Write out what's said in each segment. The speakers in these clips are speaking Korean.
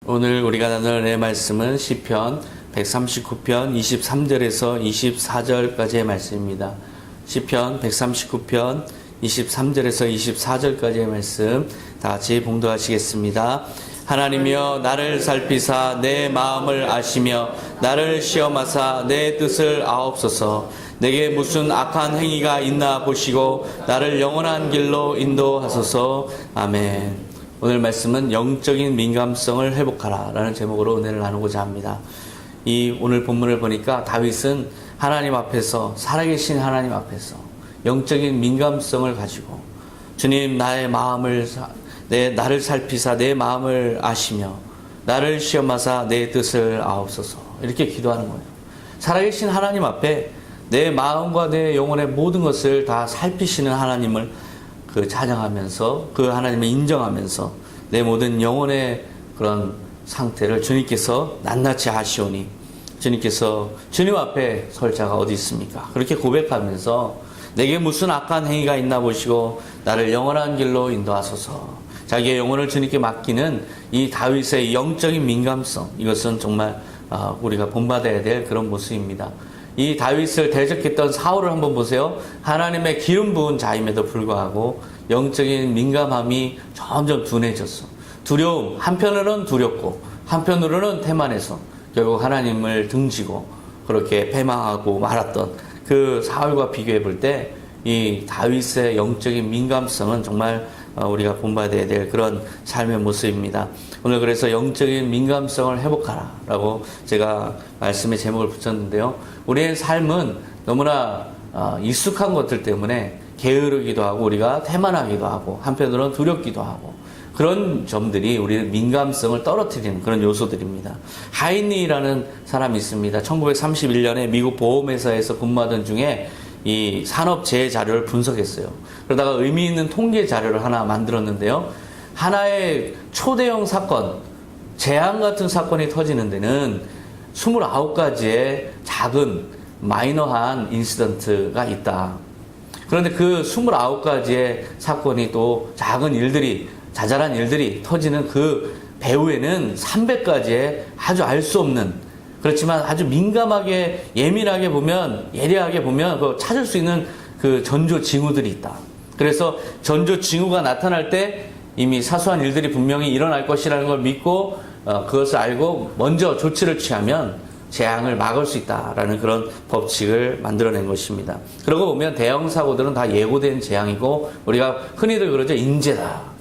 오늘 우리가 나눌 은혜의 말씀은 시편 139편 23절에서 24절까지의 말씀입니다. 시편 139편 23절에서 24절까지의 말씀 다 같이 봉독하시겠습니다. 하나님이여 나를 살피사 내 마음을 아시며 나를 시험하사 내 뜻을 아옵소서. 내게 무슨 악한 행위가 있나 보시고 나를 영원한 길로 인도하소서. 아멘. 오늘 말씀은 영적인 민감성을 회복하라 라는 제목으로 은혜를 나누고자 합니다. 이 오늘 본문을 보니까 다윗은 하나님 앞에서, 살아계신 하나님 앞에서 영적인 민감성을 가지고 주님 나의 마음을 나를 살피사 내 마음을 아시며 나를 시험하사 내 뜻을 아옵소서 이렇게 기도하는 거예요. 살아계신 하나님 앞에 내 마음과 내 영혼의 모든 것을 다 살피시는 하나님을 찬양하면서 그 하나님을 인정하면서 내 모든 영혼의 그런 상태를 주님께서 낱낱이 아시오니 주님께서 주님 앞에 설 자가 어디 있습니까? 그렇게 고백하면서 내게 무슨 악한 행위가 있나 보시고 나를 영원한 길로 인도하소서. 자기의 영혼을 주님께 맡기는 이 다윗의 영적인 민감성, 이것은 정말 우리가 본받아야 될 그런 모습입니다. 이 다윗을 대적했던 사울을 한번 보세요. 하나님의 기름 부은 자임에도 불구하고 영적인 민감함이 점점 둔해졌어. 두려움, 한편으로는 두렵고 한편으로는 태만해서 결국 하나님을 등지고 그렇게 패망하고 말았던 그 사울과 비교해 볼 때 이 다윗의 영적인 민감성은 정말 우리가 본받아야 될 그런 삶의 모습입니다. 오늘 그래서 영적인 민감성을 회복하라 라고 제가 말씀의 제목을 붙였는데요. 우리의 삶은 너무나 익숙한 것들 때문에 게으르기도 하고 우리가 태만하기도 하고 한편으로는 두렵기도 하고 그런 점들이 우리의 민감성을 떨어뜨리는 그런 요소들입니다. 하인리라는 사람이 있습니다. 1931년에 미국 보험회사에서 근무하던 중에 이 산업재해 자료를 분석했어요. 그러다가 의미 있는 통계 자료를 하나 만들었는데요. 하나의 초대형 사건, 재앙 같은 사건이 터지는 데는 29가지의 작은 마이너한 인시던트가 있다. 그런데 그 29가지의 사건이 또 작은 일들이, 자잘한 일들이 터지는 그 배후에는 300가지의 아주 알 수 없는, 그렇지만 아주 민감하게 예민하게 보면, 예리하게 보면 그 찾을 수 있는 그 전조 징후들이 있다. 그래서 전조 징후가 나타날 때 이미 사소한 일들이 분명히 일어날 것이라는 걸 믿고 그것을 알고 먼저 조치를 취하면 재앙을 막을 수 있다라는 그런 법칙을 만들어낸 것입니다. 그러고 보면 대형 사고들은 다 예고된 재앙이고 우리가 흔히들 그러죠. 인재다.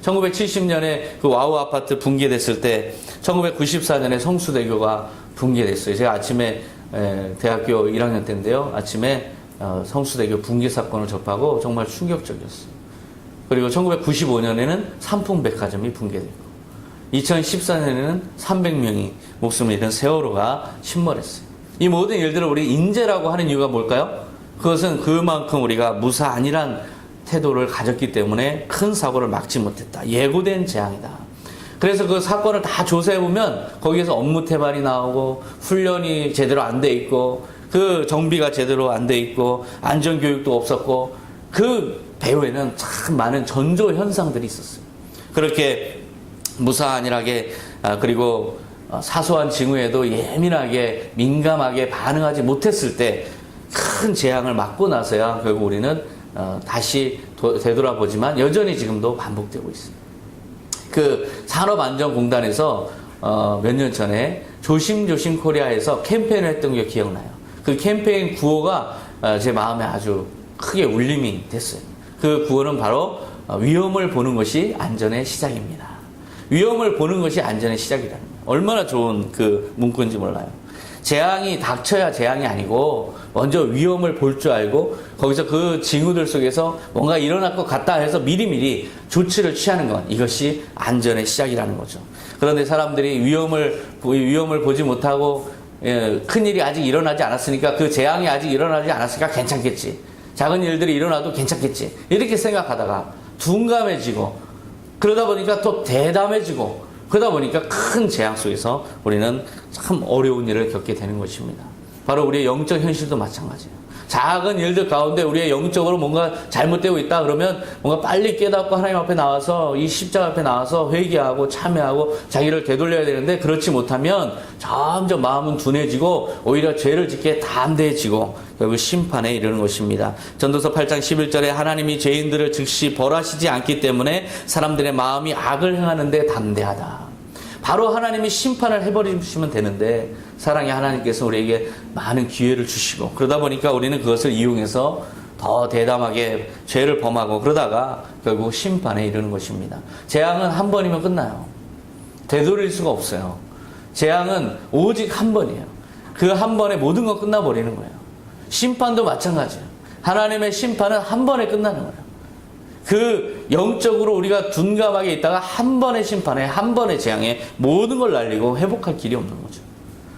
1970년에 그 와우 아파트 붕괴됐을 때 1994년에 성수대교가 붕괴됐어요. 제가 아침에 대학교 1학년 때인데요. 아침에 성수대교 붕괴 사건을 접하고 정말 충격적이었어요. 그리고 1995년에는 삼풍백화점이 붕괴됐고 2014년에는 300명이 목숨을 잃은 세월호가 침몰했어요. 이 모든 일들을 우리 인재라고 하는 이유가 뭘까요? 그것은 그만큼 우리가 무사안일한 태도를 가졌기 때문에 큰 사고를 막지 못했다. 예고된 재앙이다. 그래서 그 사건을 다 조사해보면 거기에서 업무 태반이 나오고 훈련이 제대로 안 돼 있고 그 정비가 제대로 안 돼 있고 안전교육도 없었고 그 배후에는 참 많은 전조 현상들이 있었어요. 그렇게 무사안일하게 그리고 사소한 징후에도 예민하게 민감하게 반응하지 못했을 때 큰 재앙을 막고 나서야 결국 우리는 다시 되돌아보지만 여전히 지금도 반복되고 있습니다. 그 산업안전공단에서 몇 년 전에 조심조심 코리아에서 캠페인을 했던 게 기억나요. 그 캠페인 구호가 제 마음에 아주 크게 울림이 됐어요. 그 구호는 바로 위험을 보는 것이 안전의 시작입니다. 위험을 보는 것이 안전의 시작이라는 거예요. 얼마나 좋은 그 문구인지 몰라요. 재앙이 닥쳐야 재앙이 아니고 먼저 위험을 볼 줄 알고 거기서 그 징후들 속에서 뭔가 일어날 것 같다 해서 미리미리 조치를 취하는 것, 이것이 안전의 시작이라는 거죠. 그런데 사람들이 위험을 보지 못하고 큰일이 아직 일어나지 않았으니까 그 재앙이 아직 일어나지 않았으니까 괜찮겠지. 작은 일들이 일어나도 괜찮겠지. 이렇게 생각하다가 둔감해지고 그러다 보니까 또 대담해지고 그러다 보니까 큰 재앙 속에서 우리는 참 어려운 일을 겪게 되는 것입니다. 바로 우리의 영적 현실도 마찬가지예요. 작은 일들 가운데 우리의 영적으로 뭔가 잘못되고 있다 그러면 뭔가 빨리 깨닫고 하나님 앞에 나와서 이 십자가 앞에 나와서 회개하고 참회하고 자기를 되돌려야 되는데 그렇지 못하면 점점 마음은 둔해지고 오히려 죄를 짓게 담대해지고 결국 심판에 이르는 것입니다. 전도서 8장 11절에 하나님이 죄인들을 즉시 벌하시지 않기 때문에 사람들의 마음이 악을 행하는데 담대하다. 바로 하나님이 심판을 해버리시면 되는데 사랑의 하나님께서 우리에게 많은 기회를 주시고 그러다 보니까 우리는 그것을 이용해서 더 대담하게 죄를 범하고 그러다가 결국 심판에 이르는 것입니다. 재앙은 한 번이면 끝나요. 되돌릴 수가 없어요. 재앙은 오직 한 번이에요. 그 한 번에 모든 건 끝나버리는 거예요. 심판도 마찬가지예요. 하나님의 심판은 한 번에 끝나는 거예요. 그 영적으로 우리가 둔감하게 있다가 한 번의 심판에 한 번의 재앙에 모든 걸 날리고 회복할 길이 없는 거죠.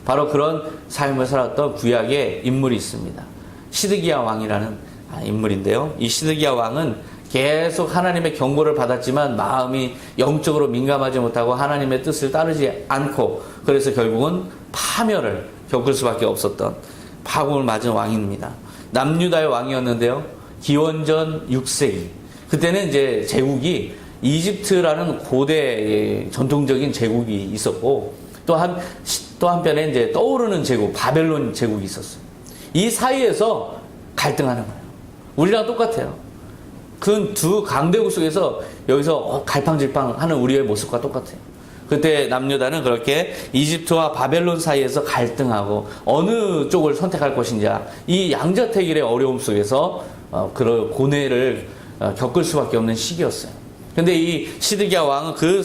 바로 그런 삶을 살았던 구약의 인물이 있습니다. 시드기야 왕이라는 인물인데요. 이 시드기야 왕은 계속 하나님의 경고를 받았지만 마음이 영적으로 민감하지 못하고 하나님의 뜻을 따르지 않고 그래서 결국은 파멸을 겪을 수밖에 없었던 파국을 맞은 왕입니다. 남유다의 왕이었는데요. 기원전 6세기 그때는 이제 제국이 이집트라는 고대 전통적인 제국이 있었고 또 한편에 이제 떠오르는 제국 바벨론 제국이 있었어요. 이 사이에서 갈등하는 거예요. 우리랑 똑같아요. 그 두 강대국 속에서 여기서 갈팡질팡하는 우리의 모습과 똑같아요. 그때 남유다는 그렇게 이집트와 바벨론 사이에서 갈등하고 어느 쪽을 선택할 것인가 이 양자택일의 어려움 속에서 그런 고뇌를 겪을 수밖에 없는 시기였어요. 근데 이 시드기야 왕은 그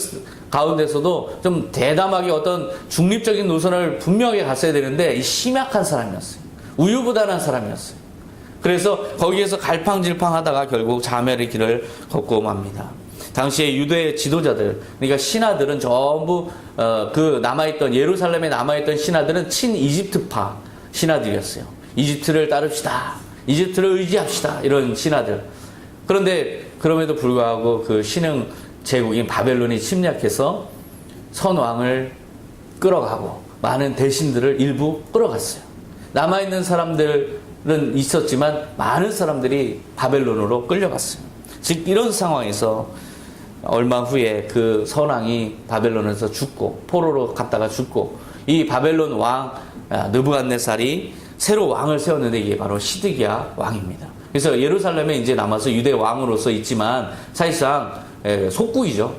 가운데서도 좀 대담하게 어떤 중립적인 노선을 분명하게 갔어야 되는데 이 심약한 사람이었어요. 우유부단한 사람이었어요. 그래서 거기에서 갈팡질팡하다가 결국 자멸의 길을 걷고 맙니다. 당시에 유대 지도자들, 그러니까 신하들은 전부 그 남아있던 예루살렘에 남아있던 신하들은 친이집트파 신하들이었어요. 이집트를 따릅시다. 이집트를 의지합시다. 이런 신하들. 그런데 그럼에도 불구하고 그 신흥 제국인 바벨론이 침략해서 선왕을 끌어가고 많은 대신들을 일부 끌어갔어요. 남아있는 사람들은 있었지만 많은 사람들이 바벨론으로 끌려갔어요. 즉 이런 상황에서 얼마 후에 그 선왕이 바벨론에서 죽고 포로로 갔다가 죽고 이 바벨론 왕 느부갓네살이 새로 왕을 세웠는데 이게 바로 시드기야 왕입니다. 그래서 예루살렘에 이제 남아서 유대 왕으로서 있지만 사실상 속국이죠.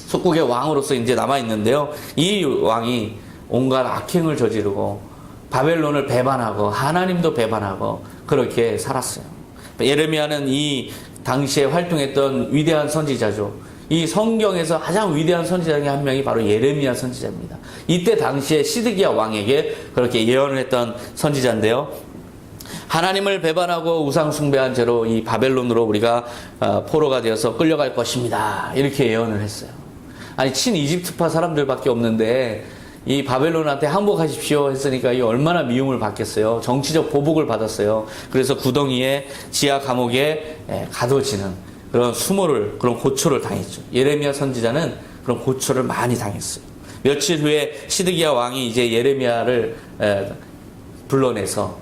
속국의 왕으로서 이제 남아 있는데요. 이 왕이 온갖 악행을 저지르고 바벨론을 배반하고 하나님도 배반하고 그렇게 살았어요. 예레미야는 이 당시에 활동했던 위대한 선지자죠. 이 성경에서 가장 위대한 선지자 중에 한 명이 바로 예레미야 선지자입니다. 이때 당시에 시드기야 왕에게 그렇게 예언을 했던 선지자인데요. 하나님을 배반하고 우상 숭배한 죄로 이 바벨론으로 우리가 포로가 되어서 끌려갈 것입니다. 이렇게 예언을 했어요. 아니 친이집트파 사람들밖에 없는데 이 바벨론한테 항복하십시오 했으니까 이 얼마나 미움을 받겠어요. 정치적 보복을 받았어요. 그래서 구덩이에 지하 감옥에 가둬지는 그런 수모를 그런 고초를 당했죠. 예레미야 선지자는 그런 고초를 많이 당했어요. 며칠 후에 시드기야 왕이 이제 예레미야를 불러내서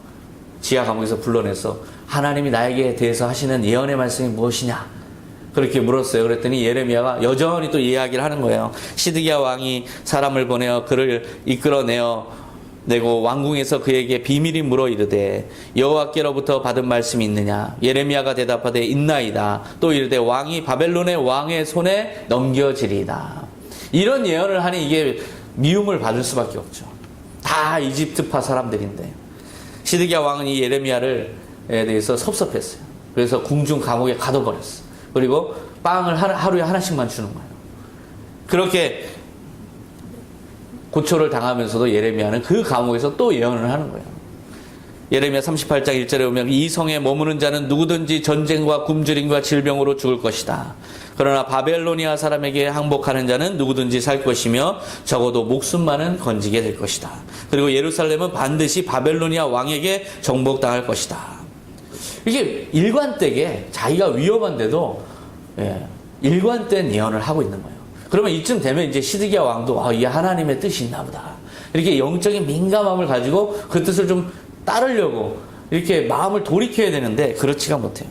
지하 감옥에서 불러내서 하나님이 나에게 대해서 하시는 예언의 말씀이 무엇이냐 그렇게 물었어요. 그랬더니 예레미야가 여전히 또 이야기를 하는 거예요. 시드기야 왕이 사람을 보내어 그를 이끌어내고 왕궁에서 그에게 비밀이 물어 이르되 여호와께로부터 받은 말씀이 있느냐. 예레미야가 대답하되 있나이다. 또 이르되 왕이 바벨론의 왕의 손에 넘겨지리이다. 이런 예언을 하니 이게 미움을 받을 수밖에 없죠. 다 이집트파 사람들인데 시드기야 왕은 이 예레미야에 대해서 섭섭했어요. 그래서 궁중 감옥에 가둬버렸어요. 그리고 빵을 하루에 하나씩만 주는 거예요. 그렇게 고초를 당하면서도 예레미야는 그 감옥에서 또 예언을 하는 거예요. 예레미야 38장 1절에 보면 이 성에 머무는 자는 누구든지 전쟁과 굶주림과 질병으로 죽을 것이다. 그러나 바벨로니아 사람에게 항복하는 자는 누구든지 살 것이며 적어도 목숨만은 건지게 될 것이다. 그리고 예루살렘은 반드시 바벨로니아 왕에게 정복당할 것이다. 이게 일관되게 자기가 위험한데도 일관된 예언을 하고 있는 거예요. 그러면 이쯤 되면 이제 시드기야 왕도 이게 하나님의 뜻이 있나 보다. 이렇게 영적인 민감함을 가지고 그 뜻을 좀 따르려고 이렇게 마음을 돌이켜야 되는데 그렇지가 못해요.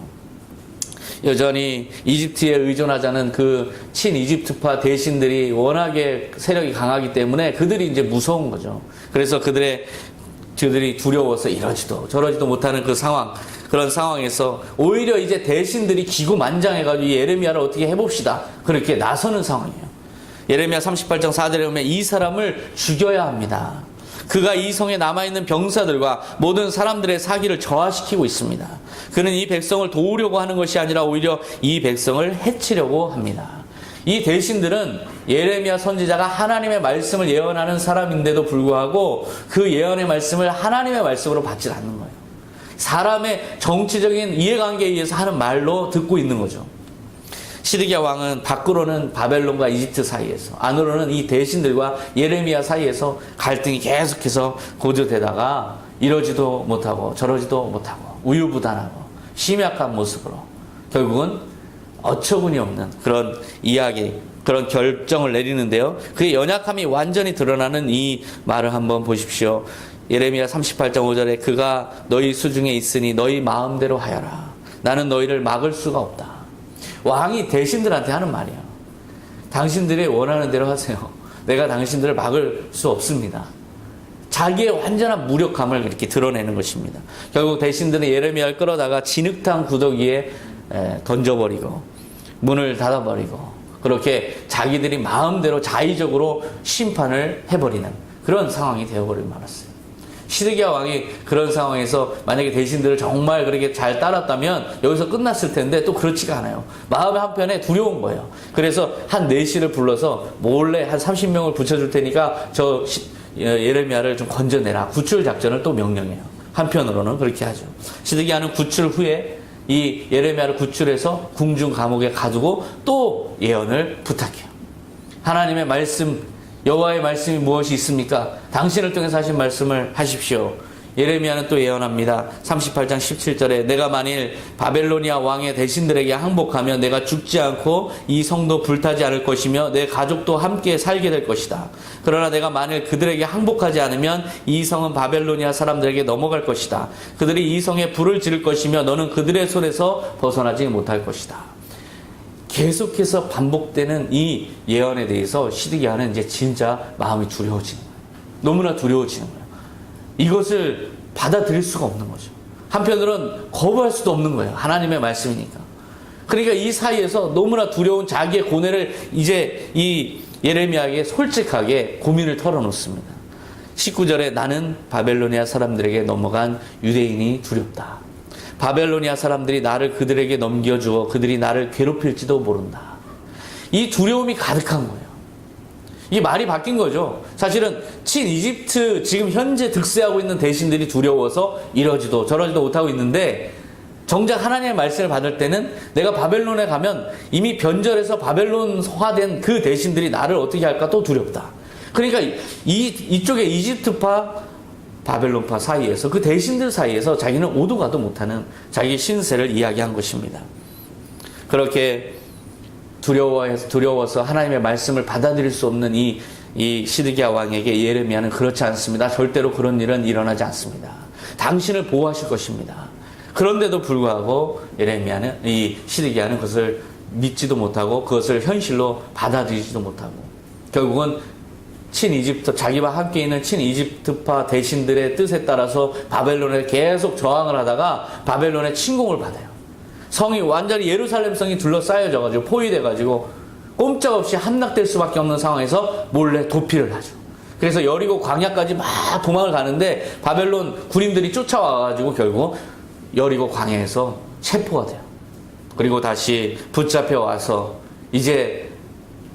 여전히 이집트에 의존하자는 그 친이집트파 대신들이 워낙에 세력이 강하기 때문에 그들이 이제 무서운 거죠. 그래서 그들이 두려워서 이러지도 저러지도 못하는 그 상황, 그런 상황에서 오히려 이제 대신들이 기구만장해가지고 예레미야를 어떻게 해봅시다, 그렇게 나서는 상황이에요. 예레미야 38장 4절에 보면 이 사람을 죽여야 합니다. 그가 이 성에 남아있는 병사들과 모든 사람들의 사기를 저하시키고 있습니다. 그는 이 백성을 도우려고 하는 것이 아니라 오히려 이 백성을 해치려고 합니다. 이 대신들은 예레미야 선지자가 하나님의 말씀을 예언하는 사람인데도 불구하고 그 예언의 말씀을 하나님의 말씀으로 받지 않는 거예요. 사람의 정치적인 이해관계에 의해서 하는 말로 듣고 있는 거죠. 시드기야 왕은 밖으로는 바벨론과 이집트 사이에서, 안으로는 이 대신들과 예레미야 사이에서 갈등이 계속해서 고조되다가 이러지도 못하고 저러지도 못하고 우유부단하고 심약한 모습으로 결국은 어처구니 없는 그런 이야기, 그런 결정을 내리는데요. 그의 연약함이 완전히 드러나는 이 말을 한번 보십시오. 예레미야 38장 5절에 그가 너희 수중에 있으니 너희 마음대로 하여라. 나는 너희를 막을 수가 없다. 왕이 대신들한테 하는 말이에요. 당신들이 원하는 대로 하세요. 내가 당신들을 막을 수 없습니다. 자기의 완전한 무력함을 이렇게 드러내는 것입니다. 결국 대신들은 예레미야를 끌어다가 진흙탕 구더기에 던져버리고 문을 닫아버리고 그렇게 자기들이 마음대로 자의적으로 심판을 해버리는 그런 상황이 되어버리고 말았어요. 시드기야 왕이 그런 상황에서 만약에 대신들을 정말 그렇게 잘 따랐다면 여기서 끝났을 텐데 또 그렇지가 않아요. 마음의 한편에 두려운 거예요. 그래서 한 내시를 불러서 몰래 한 30명을 붙여줄 테니까 저 예레미야를 좀 건져내라. 구출 작전을 또 명령해요. 한편으로는 그렇게 하죠. 시드기야는 구출 후에 이 예레미야를 구출해서 궁중 감옥에 가두고 또 예언을 부탁해요. 하나님의 말씀, 여호와의 말씀이 무엇이 있습니까? 당신을 통해서 하신 말씀을 하십시오. 예레미야는 또 예언합니다. 38장 17절에 내가 만일 바벨로니아 왕의 대신들에게 항복하면 내가 죽지 않고 이 성도 불타지 않을 것이며 내 가족도 함께 살게 될 것이다. 그러나 내가 만일 그들에게 항복하지 않으면 이 성은 바벨로니아 사람들에게 넘어갈 것이다. 그들이 이 성에 불을 지를 것이며 너는 그들의 손에서 벗어나지 못할 것이다. 계속해서 반복되는 이 예언에 대해서 시드기야는 이제 진짜 마음이 두려워지는 거예요. 너무나 두려워지는 거예요. 이것을 받아들일 수가 없는 거죠. 한편으로는 거부할 수도 없는 거예요. 하나님의 말씀이니까. 그러니까 이 사이에서 너무나 두려운 자기의 고뇌를 이제 이 예레미야에게 솔직하게 고민을 털어놓습니다. 19절에 나는 바벨로니아 사람들에게 넘어간 유대인이 두렵다. 바벨로니아 사람들이 나를 그들에게 넘겨주어 그들이 나를 괴롭힐지도 모른다. 이 두려움이 가득한 거예요. 이 말이 바뀐 거죠. 사실은 친이집트 지금 현재 득세하고 있는 대신들이 두려워서 이러지도 저러지도 못하고 있는데 정작 하나님의 말씀을 받을 때는 내가 바벨론에 가면 이미 변절해서 바벨론화된 그 대신들이 나를 어떻게 할까 또 두렵다. 그러니까 이쪽에 이집트파 바벨론파 사이에서 그 대신들 사이에서 자기는 오도 가도 못하는 자기 신세를 이야기한 것입니다. 그렇게 두려워서 하나님의 말씀을 받아들일 수 없는 이 시드기야 왕에게 예레미야는 그렇지 않습니다. 절대로 그런 일은 일어나지 않습니다. 당신을 보호하실 것입니다. 그런데도 불구하고 이 시드기야는 그것을 믿지도 못하고 그것을 현실로 받아들이지도 못하고 결국은 자기와 함께 있는 친이집트파 대신들의 뜻에 따라서 바벨론에 계속 저항을 하다가 바벨론의 침공을 받아요. 성이 완전히 예루살렘 성이 둘러싸여져가지고 포위돼가지고 꼼짝없이 함락될 수밖에 없는 상황에서 몰래 도피를 하죠. 그래서 여리고 광야까지 막 도망을 가는데 바벨론 군인들이 쫓아와가지고 결국 여리고 광야에서 체포가 돼요. 그리고 다시 붙잡혀 와서 이제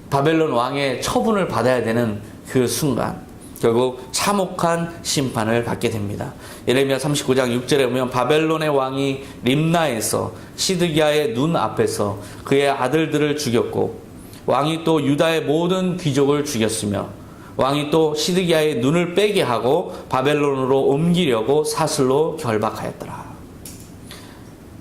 바벨론 왕의 처분을 받아야 되는 그 순간 결국 참혹한 심판을 받게 됩니다. 예레미야 39장 6절에 보면 바벨론의 왕이 림나에서 시드기야의 눈 앞에서 그의 아들들을 죽였고 왕이 또 유다의 모든 귀족을 죽였으며 왕이 또 시드기야의 눈을 빼게 하고 바벨론으로 옮기려고 사슬로 결박하였더라.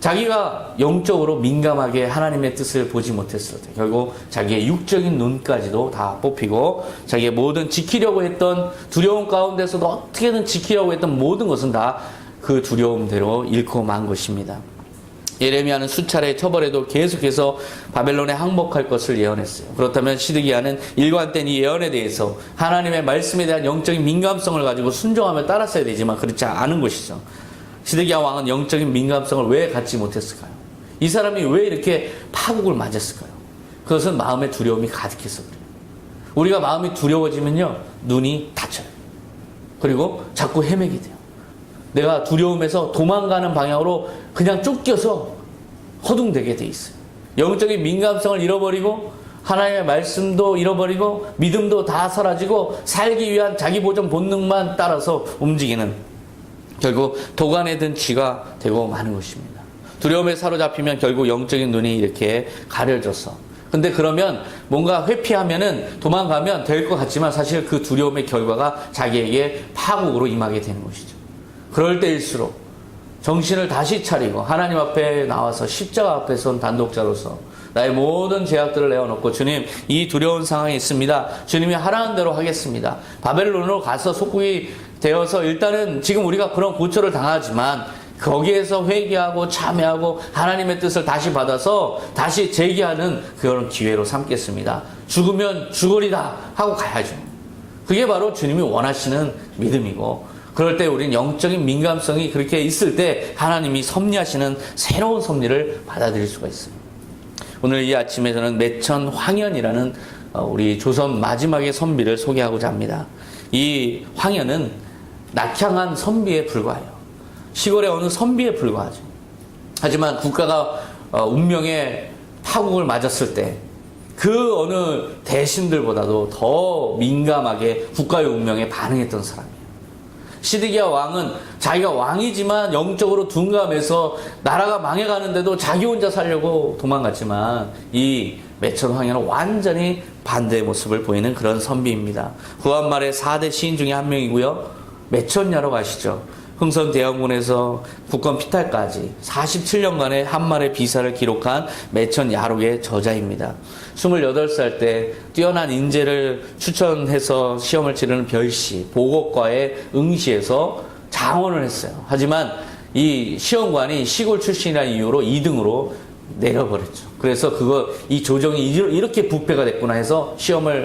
자기가 영적으로 민감하게 하나님의 뜻을 보지 못했을 때 결국 자기의 육적인 눈까지도 다 뽑히고 자기의 모든 지키려고 했던 두려움 가운데서도 어떻게든 지키려고 했던 모든 것은 다 그 두려움대로 잃고 만 것입니다. 예레미야는 수차례 처벌에도 계속해서 바벨론에 항복할 것을 예언했어요. 그렇다면 시드기야는 일관된 이 예언에 대해서 하나님의 말씀에 대한 영적인 민감성을 가지고 순종하며 따랐어야 되지만 그렇지 않은 것이죠. 시드기야 왕은 영적인 민감성을 왜 갖지 못했을까요? 이 사람이 왜 이렇게 파국을 맞았을까요? 그것은 마음의 두려움이 가득해서 그래요. 우리가 마음이 두려워지면요, 눈이 닫혀요. 그리고 자꾸 헤매게 돼요. 내가 두려움에서 도망가는 방향으로 그냥 쫓겨서 허둥대게 돼 있어요. 영적인 민감성을 잃어버리고 하나님의 말씀도 잃어버리고 믿음도 다 사라지고 살기 위한 자기 보존 본능만 따라서 움직이는, 결국 도간에 든 쥐가 되고 마는 것입니다. 두려움에 사로잡히면 결국 영적인 눈이 이렇게 가려져서, 근데 그러면 뭔가 회피하면은 도망가면 될 것 같지만 사실 그 두려움의 결과가 자기에게 파국으로 임하게 되는 것이죠. 그럴 때일수록 정신을 다시 차리고 하나님 앞에 나와서 십자가 앞에 선 단독자로서 나의 모든 죄악들을 내어놓고, 주님, 이 두려운 상황이 있습니다. 주님이 하라는 대로 하겠습니다. 바벨론으로 가서 속국이 되어서 일단은 지금 우리가 그런 고초를 당하지만 거기에서 회개하고 참회하고 하나님의 뜻을 다시 받아서 다시 재기하는 그런 기회로 삼겠습니다. 죽으면 죽으리다 하고 가야죠. 그게 바로 주님이 원하시는 믿음이고, 그럴 때 우리는 영적인 민감성이 그렇게 있을 때 하나님이 섭리하시는 새로운 섭리를 받아들일 수가 있습니다. 오늘 이 아침에 저는 매천 황현이라는 우리 조선 마지막의 선비를 소개하고자 합니다. 이 황현은 낙향한 선비에 불과해요. 시골의 어느 선비에 불과하죠. 하지만 국가가 운명의 파국을 맞았을 때 그 어느 대신들보다도 더 민감하게 국가의 운명에 반응했던 사람이에요. 시드기야 왕은 자기가 왕이지만 영적으로 둔감해서 나라가 망해가는데도 자기 혼자 살려고 도망갔지만, 이 매천 황현은 완전히 반대의 모습을 보이는 그런 선비입니다. 구한말의 4대 시인 중에 한 명이고요. 매천야로 아시죠? 흥선 대원군에서 국권 피탈까지 47년간의 한말의 비사를 기록한 매천 야록의 저자입니다. 28살 때 뛰어난 인재를 추천해서 시험을 치르는 별시, 보곡과에 응시해서 장원을 했어요. 하지만 이 시험관이 시골 출신이라는 이유로 2등으로 내려버렸죠. 그래서 이 조정이 이렇게 부패가 됐구나 해서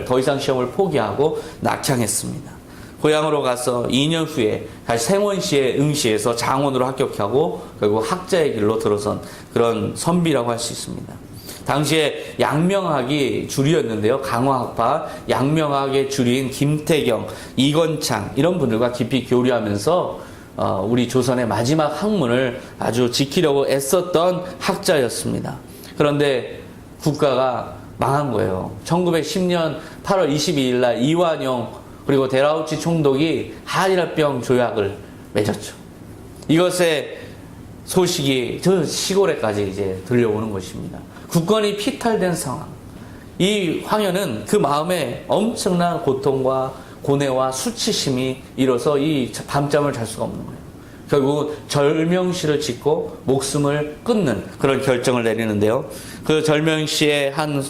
더 이상 시험을 포기하고 낙향했습니다. 고향으로 가서 2년 후에 다시 생원시에 응시해서 장원으로 합격하고 결국 학자의 길로 들어선 그런 선비라고 할 수 있습니다. 당시에 양명학이 주류였는데요. 강화학파, 양명학의 주류인 김태경, 이건창 이런 분들과 깊이 교류하면서 우리 조선의 마지막 학문을 아주 지키려고 애썼던 학자였습니다. 그런데 국가가 망한 거예요. 1910년 8월 22일 날 이완용 그리고 데라우치 총독이 한일합병 조약을 맺었죠. 이것의 소식이 저 시골에까지 이제 들려오는 것입니다. 국권이 피탈된 상황. 이 황현은 그 마음에 엄청난 고통과 고뇌와 수치심이 일어서 이 밤잠을 잘 수가 없는 거예요. 결국 절명시를 짓고 목숨을 끊는 그런 결정을 내리는데요. 그 절명시의 한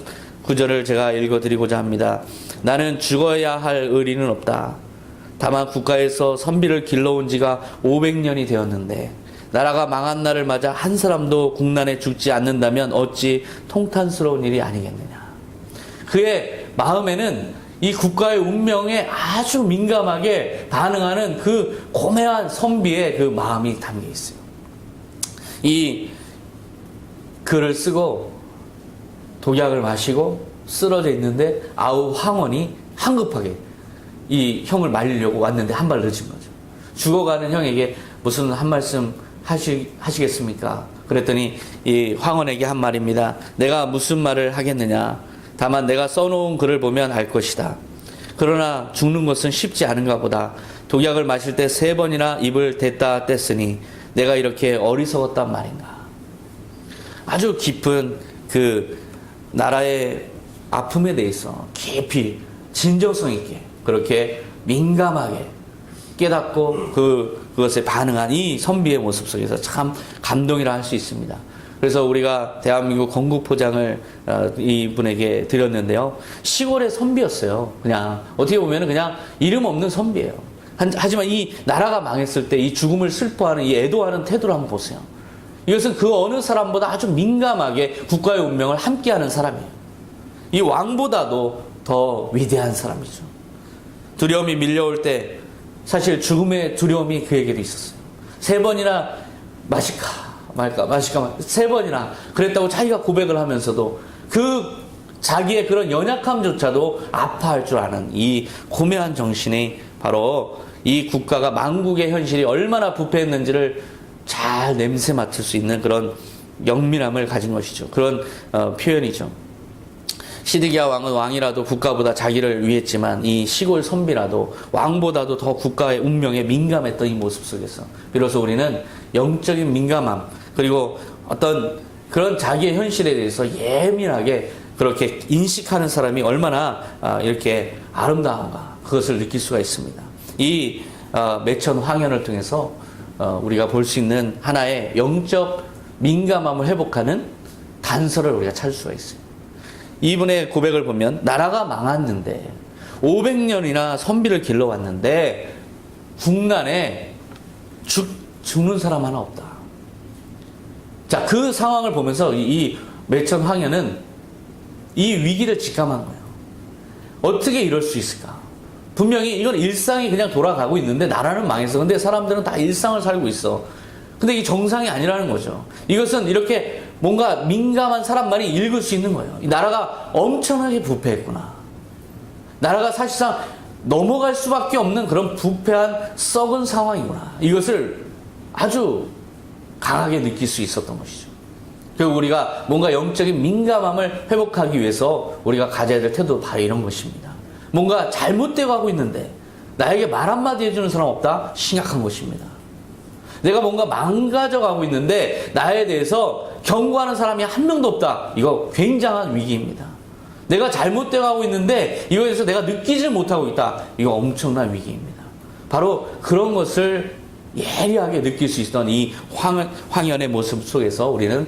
구절을 제가 읽어드리고자 합니다. 나는 죽어야 할 의리는 없다. 다만 국가에서 선비를 길러온 지가 500년이 되었는데 나라가 망한 날을 맞아 한 사람도 국난에 죽지 않는다면 어찌 통탄스러운 일이 아니겠느냐. 그의 마음에는 이 국가의 운명에 아주 민감하게 반응하는 그 고매한 선비의 그 마음이 담겨 있어요. 이 글을 쓰고 독약을 마시고 쓰러져 있는데 아우 황원이 황급하게 이 형을 말리려고 왔는데 한 발 늦은 거죠. 죽어가는 형에게 무슨 한 말씀 하시겠습니까? 그랬더니 이 황원에게 한 말입니다. 내가 무슨 말을 하겠느냐. 다만 내가 써놓은 글을 보면 알 것이다. 그러나 죽는 것은 쉽지 않은가 보다. 독약을 마실 때 3번이나 입을 댔다 뗐으니 내가 이렇게 어리석었단 말인가. 아주 깊은 그 나라의 아픔에 대해서 깊이 진정성 있게 그렇게 민감하게 깨닫고 그것에 반응한 이 선비의 모습 속에서 참 감동이라 할 수 있습니다. 그래서 우리가 대한민국 건국포장을 이분에게 드렸는데요. 시골의 선비였어요. 그냥 어떻게 보면 그냥 이름 없는 선비예요. 하지만 이 나라가 망했을 때 이 죽음을 슬퍼하는 이 애도하는 태도를 한번 보세요. 이것은 그 어느 사람보다 아주 민감하게 국가의 운명을 함께하는 사람이에요. 이 왕보다도 더 위대한 사람이죠. 두려움이 밀려올 때 사실 죽음의 두려움이 그에게도 있었어요. 3번이나 마실까 말까 마실까 말까 3번이나 그랬다고 자기가 고백을 하면서도 그 자기의 그런 연약함조차도 아파할 줄 아는 이 고매한 정신이 바로 이 국가가 망국의 현실이 얼마나 부패했는지를 잘 냄새 맡을 수 있는 그런 영민함을 가진 것이죠. 그런 표현이죠. 시드기야 왕은 왕이라도 국가보다 자기를 위했지만 이 시골 선비라도 왕보다도 더 국가의 운명에 민감했던 이 모습 속에서 비로소 우리는 영적인 민감함 그리고 어떤 그런 자기의 현실에 대해서 예민하게 그렇게 인식하는 사람이 얼마나 이렇게 아름다운가 그것을 느낄 수가 있습니다. 이 매천 황현을 통해서 우리가 볼 수 있는 하나의 영적 민감함을 회복하는 단서를 우리가 찾을 수가 있어요. 이분의 고백을 보면 나라가 망했는데 500년이나 선비를 길러왔는데 국난에 죽는 사람 하나 없다. 자, 그 상황을 보면서 이 매천 황현은 이 위기를 직감한 거예요. 어떻게 이럴 수 있을까? 분명히 이건 일상이 그냥 돌아가고 있는데 나라는 망했어. 근데 사람들은 다 일상을 살고 있어. 근데 이 정상이 아니라는 거죠. 이것은 이렇게 뭔가 민감한 사람만이 읽을 수 있는 거예요. 이 나라가 엄청나게 부패했구나. 나라가 사실상 넘어갈 수밖에 없는 그런 부패한 썩은 상황이구나. 이것을 아주 강하게 느낄 수 있었던 것이죠. 그리고 우리가 뭔가 영적인 민감함을 회복하기 위해서 우리가 가져야 될 태도도 바로 이런 것입니다. 뭔가 잘못되어 가고 있는데 나에게 말 한마디 해주는 사람 없다? 심각한 것입니다. 내가 뭔가 망가져 가고 있는데 나에 대해서 경고하는 사람이 한 명도 없다. 이거 굉장한 위기입니다. 내가 잘못되어 가고 있는데 이거에 대해서 내가 느끼질 못하고 있다. 이거 엄청난 위기입니다. 바로 그런 것을 예리하게 느낄 수 있었던 이 황현의 모습 속에서 우리는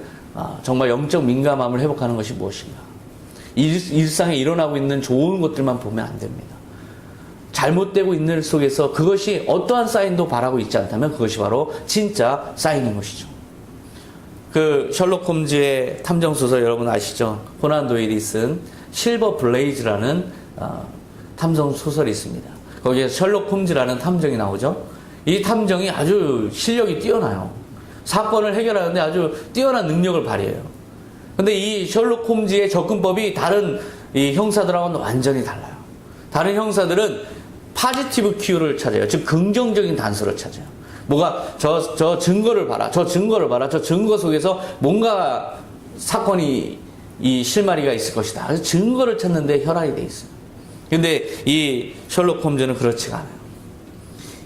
정말 영적 민감함을 회복하는 것이 무엇인가. 일상에 일어나고 있는 좋은 것들만 보면 안 됩니다. 잘못되고 있는 일 속에서 그것이 어떠한 사인도 바라고 있지 않다면 그것이 바로 진짜 사인인 것이죠. 그 셜록 홈즈의 탐정소설 여러분 아시죠? 코난 도일이 쓴 실버 블레이즈라는 탐정소설이 있습니다. 거기에 셜록 홈즈라는 탐정이 나오죠. 이 탐정이 아주 실력이 뛰어나요. 사건을 해결하는데 아주 뛰어난 능력을 발휘해요. 근데 이 셜록 홈즈의 접근법이 다른 이 형사들하고는 완전히 달라요. 다른 형사들은 파지티브 큐를 찾아요. 즉 긍정적인 단서를 찾아요. 뭐가 저 증거를 봐라. 저 증거를 봐라. 저 증거 속에서 뭔가 사건이 이 실마리가 있을 것이다. 그래서 증거를 찾는데 혈안이 돼 있어요. 근데 이 셜록 홈즈는 그렇지가 않아요.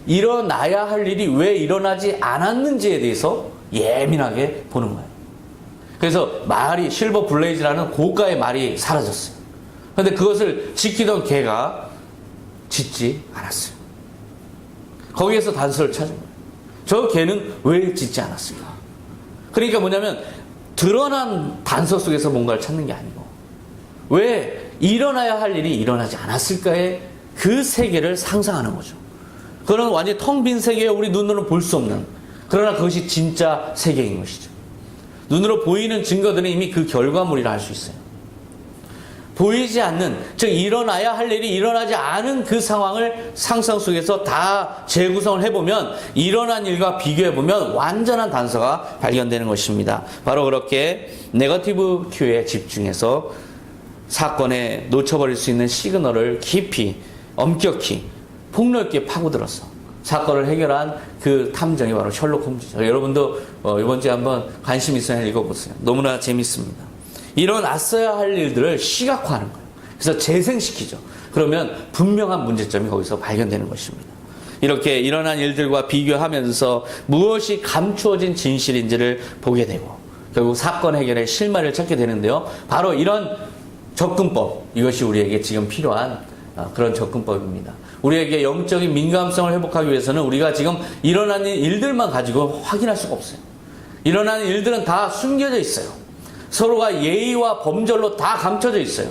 일어나야 할 일이 왜 일어나지 않았는지에 대해서 예민하게 보는 거예요. 그래서 말이 실버 블레이즈라는 고가의 말이 사라졌어요. 그런데 그것을 지키던 개가 짖지 않았어요. 거기에서 단서를 찾은 거예요. 저 개는 왜 짖지 않았을까? 그러니까 뭐냐면 드러난 단서 속에서 뭔가를 찾는 게 아니고 왜 일어나야 할 일이 일어나지 않았을까의 그 세계를 상상하는 거죠. 그런 완전히 텅 빈 세계에 우리 눈으로 볼 수 없는, 그러나 그것이 진짜 세계인 것이죠. 눈으로 보이는 증거들은 이미 그 결과물이라 할 수 있어요. 보이지 않는, 즉 일어나야 할 일이 일어나지 않은 그 상황을 상상 속에서 다 재구성을 해보면 일어난 일과 비교해보면 완전한 단서가 발견되는 것입니다. 바로 그렇게 네거티브 큐에 집중해서 사건에 놓쳐버릴 수 있는 시그널을 깊이, 엄격히, 폭넓게 파고들어서 사건을 해결한 그 탐정이 바로 셜록 홈즈죠. 여러분도 이번 주에 한번 관심 있으면 읽어보세요. 너무나 재밌습니다. 일어났어야 할 일들을 시각화하는 거예요. 그래서 재생시키죠. 그러면 분명한 문제점이 거기서 발견되는 것입니다. 이렇게 일어난 일들과 비교하면서 무엇이 감추어진 진실인지를 보게 되고 결국 사건 해결의 실마리를 찾게 되는데요. 바로 이런 접근법, 이것이 우리에게 지금 필요한 그런 접근법입니다. 우리에게 영적인 민감성을 회복하기 위해서는 우리가 지금 일어나는 일들만 가지고 확인할 수가 없어요. 일어나는 일들은 다 숨겨져 있어요. 서로가 예의와 범절로 다 감춰져 있어요.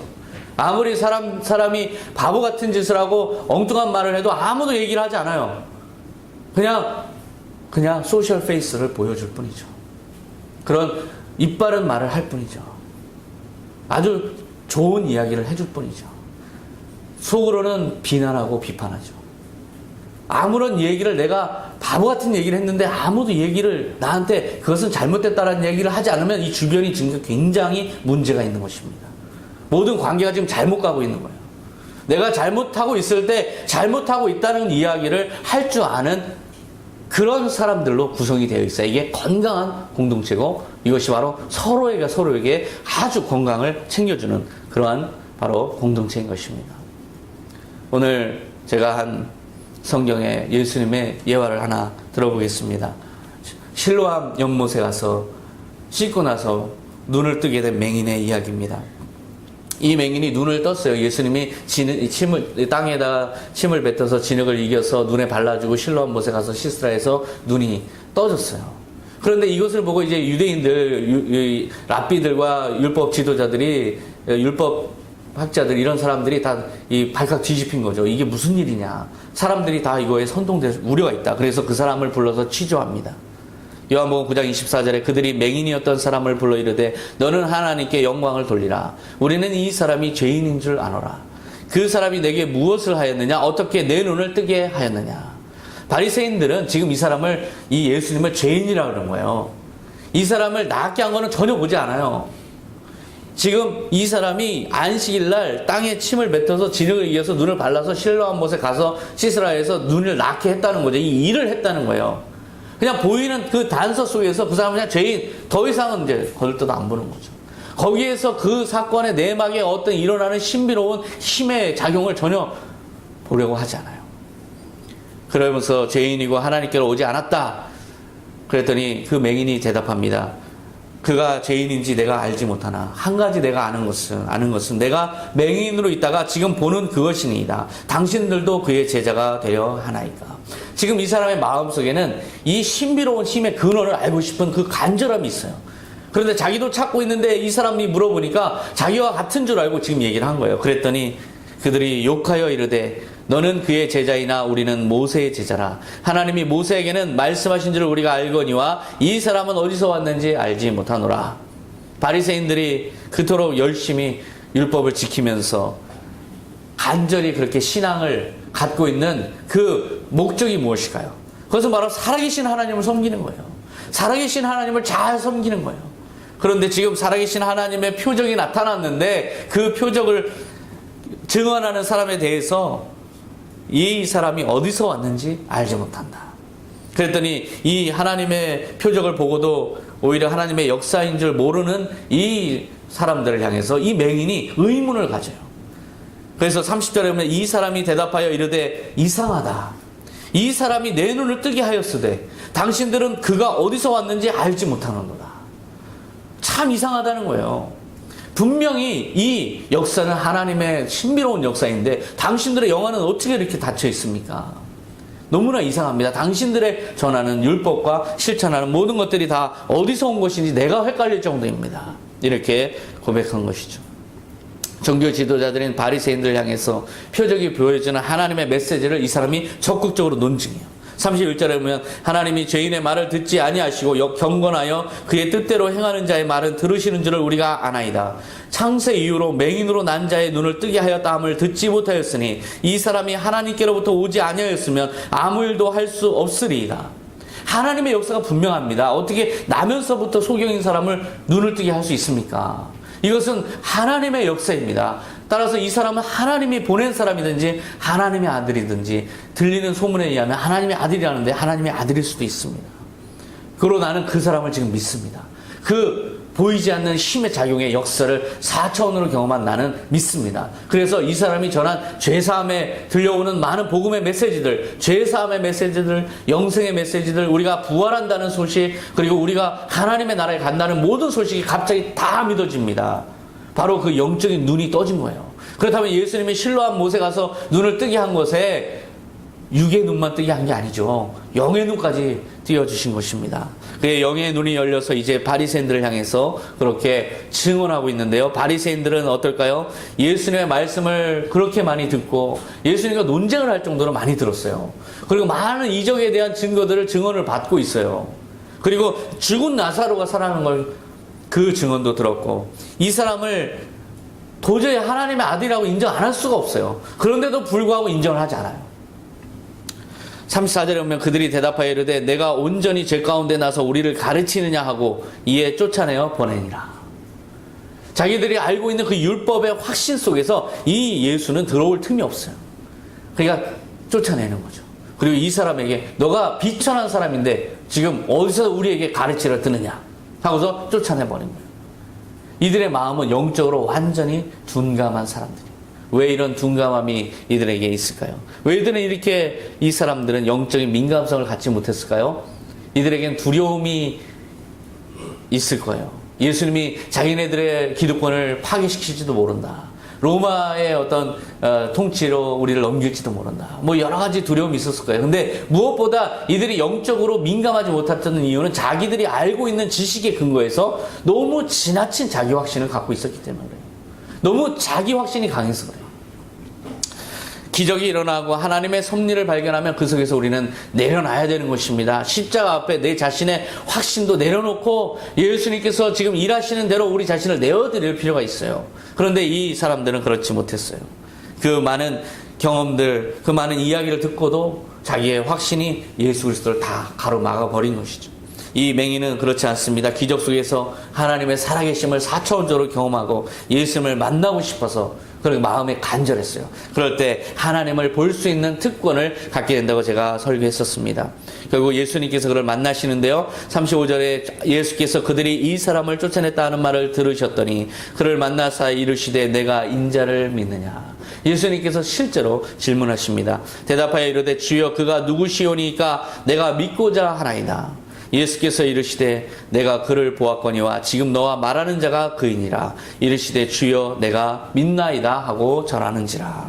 아무리 사람이 바보 같은 짓을 하고 엉뚱한 말을 해도 아무도 얘기를 하지 않아요. 그냥 소셜 페이스를 보여줄 뿐이죠. 그런 이빠른 말을 할 뿐이죠. 아주 좋은 이야기를 해줄 뿐이죠. 속으로는 비난하고 비판하죠. 아무런 얘기를 내가 바보 같은 얘기를 했는데 아무도 얘기를 나한테 그것은 잘못됐다라는 얘기를 하지 않으면 이 주변이 지금 굉장히 문제가 있는 것입니다. 모든 관계가 지금 잘못 가고 있는 거예요. 내가 잘못하고 있을 때 잘못하고 있다는 이야기를 할 줄 아는 그런 사람들로 구성이 되어 있어요. 이게 건강한 공동체고 이것이 바로 서로에게 아주 건강을 챙겨주는 그러한 바로 공동체인 것입니다. 오늘 제가 한 성경에 예수님의 예화를 하나 들어보겠습니다. 실로암 연못에 가서 씻고 나서 눈을 뜨게 된 맹인의 이야기입니다. 이 맹인이 눈을 떴어요. 예수님이 땅에다가 침을 뱉어서 진흙을 이겨서 눈에 발라주고 실로암 못에 가서 씻으라 해서 눈이 떠졌어요. 그런데 이것을 보고 이제 유대인들, 랍비들과 율법 지도자들이, 율법 학자들, 이런 사람들이 다 이 발칵 뒤집힌 거죠. 이게 무슨 일이냐. 사람들이 다 이거에 선동될 우려가 있다. 그래서 그 사람을 불러서 취조합니다. 요한복음 9장 24절에 그들이 맹인이었던 사람을 불러 이르되 너는 하나님께 영광을 돌리라. 우리는 이 사람이 죄인인 줄 아노라. 그 사람이 내게 무엇을 하였느냐? 어떻게 내 눈을 뜨게 하였느냐? 바리새인들은 지금 이 예수님을 죄인이라고 그런 거예요. 이 사람을 낫게 한 거는 전혀 보지 않아요. 지금 이 사람이 안식일 날 땅에 침을 뱉어서 진흙을 이겨서 눈을 발라서 실로암 못에 가서 씻으라 해서 눈을 낫게 했다는 거죠. 이 일을 했다는 거예요. 그냥 보이는 그 단서 속에서 그 사람은 그냥 죄인, 더 이상은 이제 거들떠도 안 보는 거죠. 거기에서 그 사건의 내막에 어떤 일어나는 신비로운 힘의 작용을 전혀 보려고 하지 않아요. 그러면서 죄인이고 하나님께로 오지 않았다. 그랬더니 그 맹인이 대답합니다. 그가 죄인인지 내가 알지 못하나 한 가지 내가 아는 것은 내가 맹인으로 있다가 지금 보는 그것이니이다. 당신들도 그의 제자가 되려 하나이까. 지금 이 사람의 마음속에는 이 신비로운 힘의 근원을 알고 싶은 그 간절함이 있어요. 그런데 자기도 찾고 있는데 이 사람이 물어보니까 자기와 같은 줄 알고 지금 얘기를 한 거예요. 그랬더니 그들이 욕하여 이르되 너는 그의 제자이나 우리는 모세의 제자라. 하나님이 모세에게는 말씀하신 줄 우리가 알거니와 이 사람은 어디서 왔는지 알지 못하노라. 바리새인들이 그토록 열심히 율법을 지키면서 간절히 그렇게 신앙을 갖고 있는 그 목적이 무엇일까요? 그것은 바로 살아계신 하나님을 섬기는 거예요. 살아계신 하나님을 잘 섬기는 거예요. 그런데 지금 살아계신 하나님의 표적이 나타났는데 그 표적을 증언하는 사람에 대해서 이 사람이 어디서 왔는지 알지 못한다. 그랬더니 이 하나님의 표적을 보고도 오히려 하나님의 역사인 줄 모르는 이 사람들을 향해서 이 맹인이 의문을 가져요. 그래서 30절에 보면 이 사람이 대답하여 이르되 이상하다. 이 사람이 내 눈을 뜨게 하였으되 당신들은 그가 어디서 왔는지 알지 못하는도다. 참 이상하다는 거예요. 분명히 이 역사는 하나님의 신비로운 역사인데 당신들의 영안은 어떻게 이렇게 닫혀 있습니까? 너무나 이상합니다. 당신들의 전하는 율법과 실천하는 모든 것들이 다 어디서 온 것인지 내가 헷갈릴 정도입니다. 이렇게 고백한 것이죠. 종교 지도자들인 바리새인들 향해서 표적이 보여주는 하나님의 메시지를 이 사람이 적극적으로 논증해요. 31절에 보면 하나님이 죄인의 말을 듣지 아니하시고 경건하여 그의 뜻대로 행하는 자의 말은 들으시는 줄을 우리가 아나이다. 창세 이후로 맹인으로 난 자의 눈을 뜨게 하였다함을 듣지 못하였으니 이 사람이 하나님께로부터 오지 아니하였으면 아무 일도 할 수 없으리이다. 하나님의 역사가 분명합니다. 어떻게 나면서부터 소경인 사람을 눈을 뜨게 할 수 있습니까? 이것은 하나님의 역사입니다. 따라서 이 사람은 하나님이 보낸 사람이든지 하나님의 아들이든지 들리는 소문에 의하면 하나님의 아들이라는데 하나님의 아들일 수도 있습니다. 그러고 나는 그 사람을 지금 믿습니다. 그 보이지 않는 힘의 작용의 역사를 4차원으로 경험한 나는 믿습니다. 그래서 이 사람이 전한 죄사함에 들려오는 많은 복음의 메시지들, 죄사함의 메시지들, 영생의 메시지들, 우리가 부활한다는 소식, 그리고 우리가 하나님의 나라에 간다는 모든 소식이 갑자기 다 믿어집니다. 바로 그 영적인 눈이 떠진 거예요. 그렇다면 예수님이 실로암 못에 가서 눈을 뜨게 한 것에 육의 눈만 뜨게 한 게 아니죠. 영의 눈까지 띄워주신 것입니다. 그의 영의 눈이 열려서 이제 바리새인들을 향해서 그렇게 증언하고 있는데요. 바리새인들은 어떨까요? 예수님의 말씀을 그렇게 많이 듣고 예수님과 논쟁을 할 정도로 많이 들었어요. 그리고 많은 이적에 대한 증언을 받고 있어요. 그리고 죽은 나사로가 살아나는 걸 그 증언도 들었고, 이 사람을 도저히 하나님의 아들이라고 인정 안 할 수가 없어요. 그런데도 불구하고 인정을 하지 않아요. 34절에 보면 그들이 대답하여 이르되 내가 온전히 죄 가운데 나서 우리를 가르치느냐 하고 이에 쫓아내어 보내니라. 자기들이 알고 있는 그 율법의 확신 속에서 이 예수는 들어올 틈이 없어요. 그러니까 쫓아내는 거죠. 그리고 이 사람에게 너가 비천한 사람인데 지금 어디서 우리에게 가르치려 드느냐 하고서 쫓아내버린 거예요. 이들의 마음은 영적으로 완전히 둔감한 사람들이에요. 왜 이런 둔감함이 이들에게 있을까요? 왜 이들은 이렇게 이 사람들은 영적인 민감성을 갖지 못했을까요? 이들에겐 두려움이 있을 거예요. 예수님이 자기네들의 기득권을 파괴시킬지도 모른다. 로마의 어떤 통치로 우리를 넘길지도 모른다. 뭐 여러 가지 두려움이 있었을 거예요. 근데 무엇보다 이들이 영적으로 민감하지 못했던 이유는 자기들이 알고 있는 지식에 근거해서 너무 지나친 자기 확신을 갖고 있었기 때문에 그래요. 너무 자기 확신이 강해서 그래요. 기적이 일어나고 하나님의 섭리를 발견하면 그 속에서 우리는 내려놔야 되는 것입니다. 십자가 앞에 내 자신의 확신도 내려놓고 예수님께서 지금 일하시는 대로 우리 자신을 내어드릴 필요가 있어요. 그런데 이 사람들은 그렇지 못했어요. 그 많은 경험들, 그 많은 이야기를 듣고도 자기의 확신이 예수 그리스도를 다 가로막아 버린 것이죠. 이 맹인은 그렇지 않습니다. 기적 속에서 하나님의 살아계심을 4차원적으로 경험하고 예수님을 만나고 싶어서 그리고 마음에 간절했어요. 그럴 때 하나님을 볼 수 있는 특권을 갖게 된다고 제가 설교했었습니다. 결국 예수님께서 그를 만나시는데요. 35절에 예수께서 그들이 이 사람을 쫓아냈다 하는 말을 들으셨더니 그를 만나사 이르시되 내가 인자를 믿느냐. 예수님께서 실제로 질문하십니다. 대답하여 이르되 주여 그가 누구시오니까 내가 믿고자 하나이다. 예수께서 이르시되 내가 그를 보았거니와 지금 너와 말하는 자가 그이니라. 이르시되 주여 내가 믿나이다 하고 절하는지라.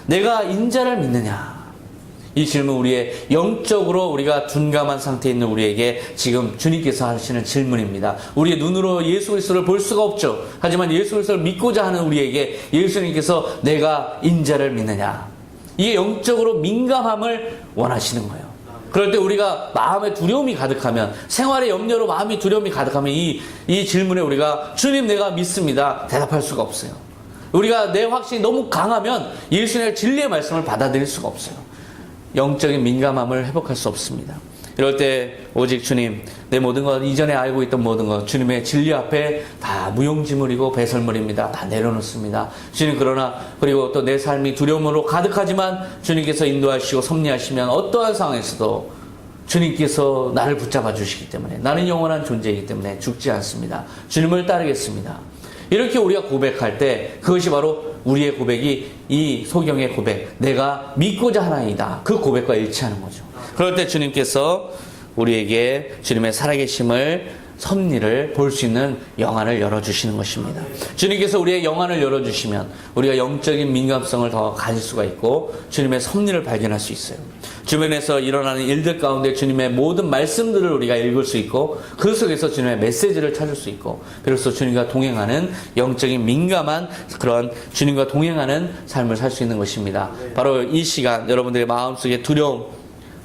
내가 인자를 믿느냐. 이 질문 우리의 영적으로 우리가 둔감한 상태에 있는 우리에게 지금 주님께서 하시는 질문입니다. 우리의 눈으로 예수 그리스도를 볼 수가 없죠. 하지만 예수 그리스도를 믿고자 하는 우리에게 예수님께서 내가 인자를 믿느냐. 이게 영적으로 민감함을 원하시는 거예요. 그럴 때 우리가 마음에 두려움이 가득하면, 생활의 염려로 마음이 두려움이 가득하면 이 질문에 우리가 주님 내가 믿습니다 대답할 수가 없어요. 우리가 내 확신이 너무 강하면 예수님의 진리의 말씀을 받아들일 수가 없어요. 영적인 민감함을 회복할 수 없습니다. 이럴 때 오직 주님, 내 모든 것, 이전에 알고 있던 모든 것 주님의 진리 앞에 다 무용지물이고 배설물입니다. 다 내려놓습니다. 주님, 그러나 그리고 또 내 삶이 두려움으로 가득하지만 주님께서 인도하시고 섭리하시면 어떠한 상황에서도 주님께서 나를 붙잡아 주시기 때문에, 나는 영원한 존재이기 때문에 죽지 않습니다. 주님을 따르겠습니다. 이렇게 우리가 고백할 때 그것이 바로 우리의 고백이 이 소경의 고백, 내가 믿고자 하나이다, 그 고백과 일치하는 거죠. 그럴 때 주님께서 우리에게 주님의 살아계심을, 섭리를 볼 수 있는 영안을 열어주시는 것입니다. 주님께서 우리의 영안을 열어주시면 우리가 영적인 민감성을 더 가질 수가 있고 주님의 섭리를 발견할 수 있어요. 주변에서 일어나는 일들 가운데 주님의 모든 말씀들을 우리가 읽을 수 있고 그 속에서 주님의 메시지를 찾을 수 있고, 그래서 주님과 동행하는 영적인 민감한 그런 주님과 동행하는 삶을 살 수 있는 것입니다. 바로 이 시간 여러분들의 마음속에 두려움,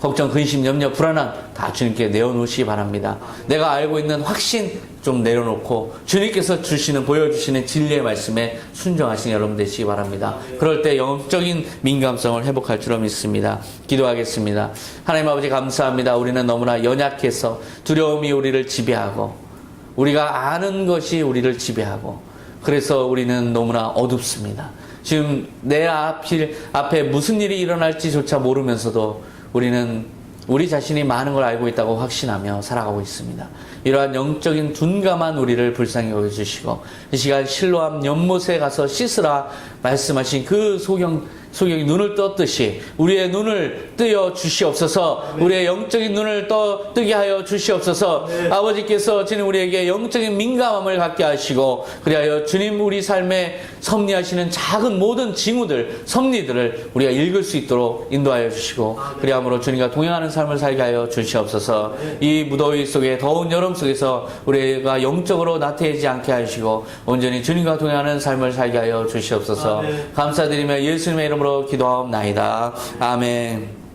걱정, 근심, 염려, 불안함 다 주님께 내어놓으시기 바랍니다. 내가 알고 있는 확신 좀 내려놓고 주님께서 주시는, 보여주시는 진리의 말씀에 순종하시는 여러분 되시기 바랍니다. 그럴 때 영적인 민감성을 회복할 줄 믿습니다. 기도하겠습니다. 하나님 아버지 감사합니다. 우리는 너무나 연약해서 두려움이 우리를 지배하고 우리가 아는 것이 우리를 지배하고 그래서 우리는 너무나 어둡습니다. 지금 내 앞에 무슨 일이 일어날지조차 모르면서도 우리는 우리 자신이 많은 걸 알고 있다고 확신하며 살아가고 있습니다. 이러한 영적인 둔감한 우리를 불쌍히 여겨주시고 이 시간 실로암 연못에 가서 씻으라 말씀하신 그 소경이 눈을 떴듯이 우리의 눈을 뜨여 주시옵소서. 우리의 영적인 눈을 뜨게 하여 주시옵소서. 아버지께서 주님 우리에게 영적인 민감함을 갖게 하시고 그리하여 주님 우리 삶에 섭리하시는 작은 모든 징후들, 섭리들을 우리가 읽을 수 있도록 인도하여 주시고 그리함으로 주님과 동행하는 삶을 살게 하여 주시옵소서. 이 무더위 속에 더운 여름 속에서 우리가 영적으로 나태해지지 않게 하시고 온전히 주님과 동행하는 삶을 살게 하여 주시옵소서. 감사드리며 예수님의 이름으로 기도하옵나이다. 아멘.